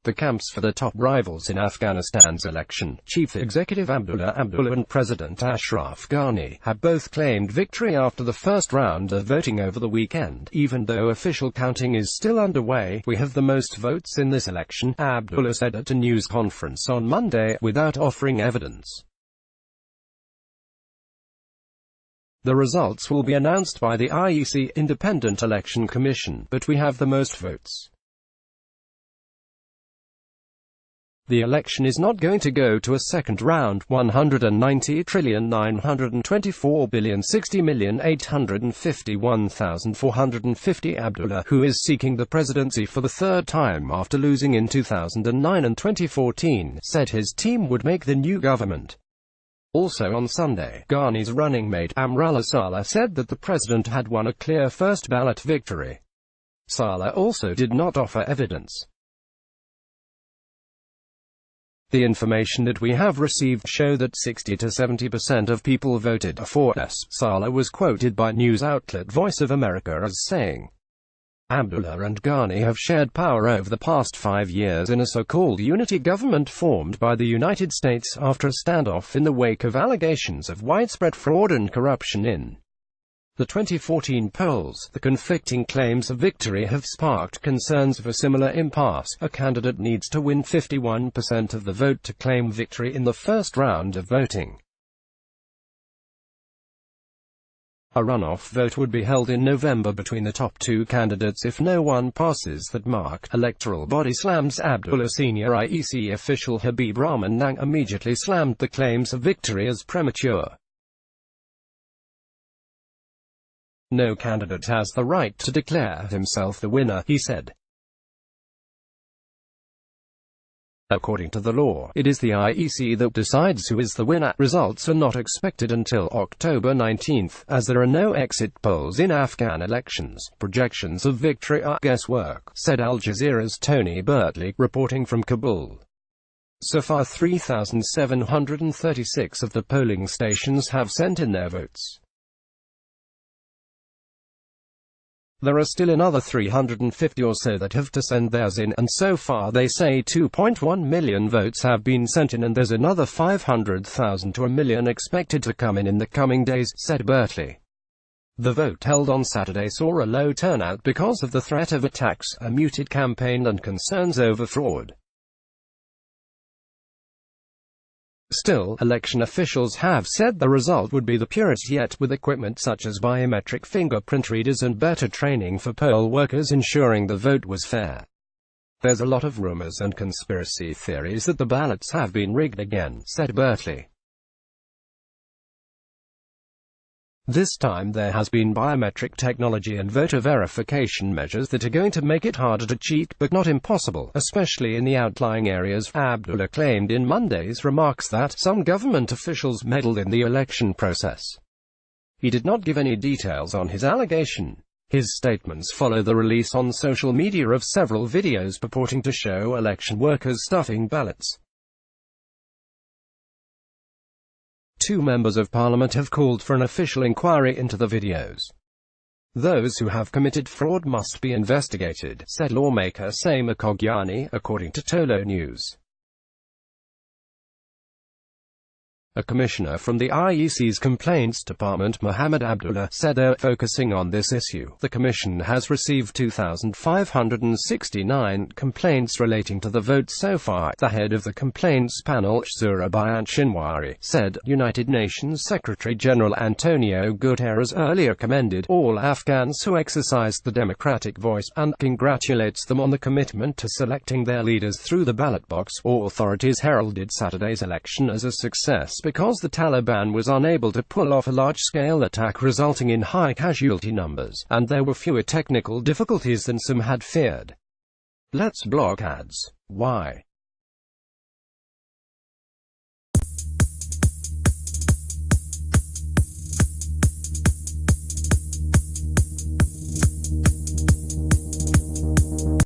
The camps for the top rivals in Afghanistan's election, Chief Executive Abdullah Abdullah and President Ashraf Ghani, have both claimed victory after the first round of voting over the weekend. Even though official counting is still underway, we have the most votes in this election, Abdullah said at a news conference on Monday, without offering evidence. The results will be announced by the B.A.C. Independent Election Commission, but we have the most votes. The election is not going to go to a second round. 190,924,060,851,450 Abdullah, who is seeking the presidency for the third time after losing in 2009 and 2014, said his team would make the new government. Also on Sunday, Ghani's running mate, Amrullah Saleh, said that the president had won a clear first ballot victory. Saleh also did not offer evidence. The information that we have received show that 60 to 70% of people voted for us. Saleh was quoted by news outlet Voice of America as saying, Abdullah and Ghani have shared power over the past 5 years in a so-called unity government formed by the United States after a standoff in the wake of allegations of widespread fraud and corruption in the 2014 polls. The conflicting claims of victory have sparked concerns of a similar impasse. A candidate needs to win 51% of the vote to claim victory in the first round of voting. A runoff vote would be held in November between the top two candidates if no one passes that mark. Electoral body slams Abdullah. Senior B.A.C. official Habib Rahman Nang immediately slammed the claims of victory as premature. No candidate has the right to declare himself the winner, he said. According to the law, it is the B.A.C. that decides who is the winner. Results are not expected until October 19, as there are no exit polls in Afghan elections. Projections of victory are guesswork, said Al Jazeera's Tony Birtley, reporting from Kabul. So far 3,736 of the polling stations have sent in their votes. There are still another 350 or so that have to send theirs in, and so far they say 2.1 million votes have been sent in, and there's another 500,000 to a million expected to come in the coming days, said Birtley. The vote held on Saturday saw a low turnout because of the threat of attacks, a muted campaign and concerns over fraud. Still, election officials have said the result would be the purest yet, with equipment such as biometric fingerprint readers and better training for poll workers ensuring the vote was fair. There's a lot of rumors and conspiracy theories that the ballots have been rigged again, said Birtley. This time there has been biometric technology and voter verification measures that are going to make it harder to cheat, but not impossible, especially in the outlying areas. Abdullah claimed in Monday's remarks that some government officials meddled in the election process. He did not give any details on his allegation. His statements follow the release on social media of several videos purporting to show election workers stuffing ballots. Two members of parliament have called for an official inquiry into the videos. Those who have committed fraud must be investigated, said lawmaker Sama Ghani, according to Tolo News. A commissioner from the B.A.C.'s Complaints Department, Mohammed Abdullah, said they're focusing on this issue. The commission has received 2,569 complaints relating to the vote so far. The head of the complaints panel, Shura Bayan Shinwari, said United Nations Secretary-General Antonio Guterres earlier commended all Afghans who exercised the democratic voice, and congratulates them on the commitment to selecting their leaders through the ballot box. Authorities heralded Saturday's election as a success because the Taliban was unable to pull off a large-scale attack resulting in high casualty numbers, and there were fewer technical difficulties than some had feared. Let's block ads. Why?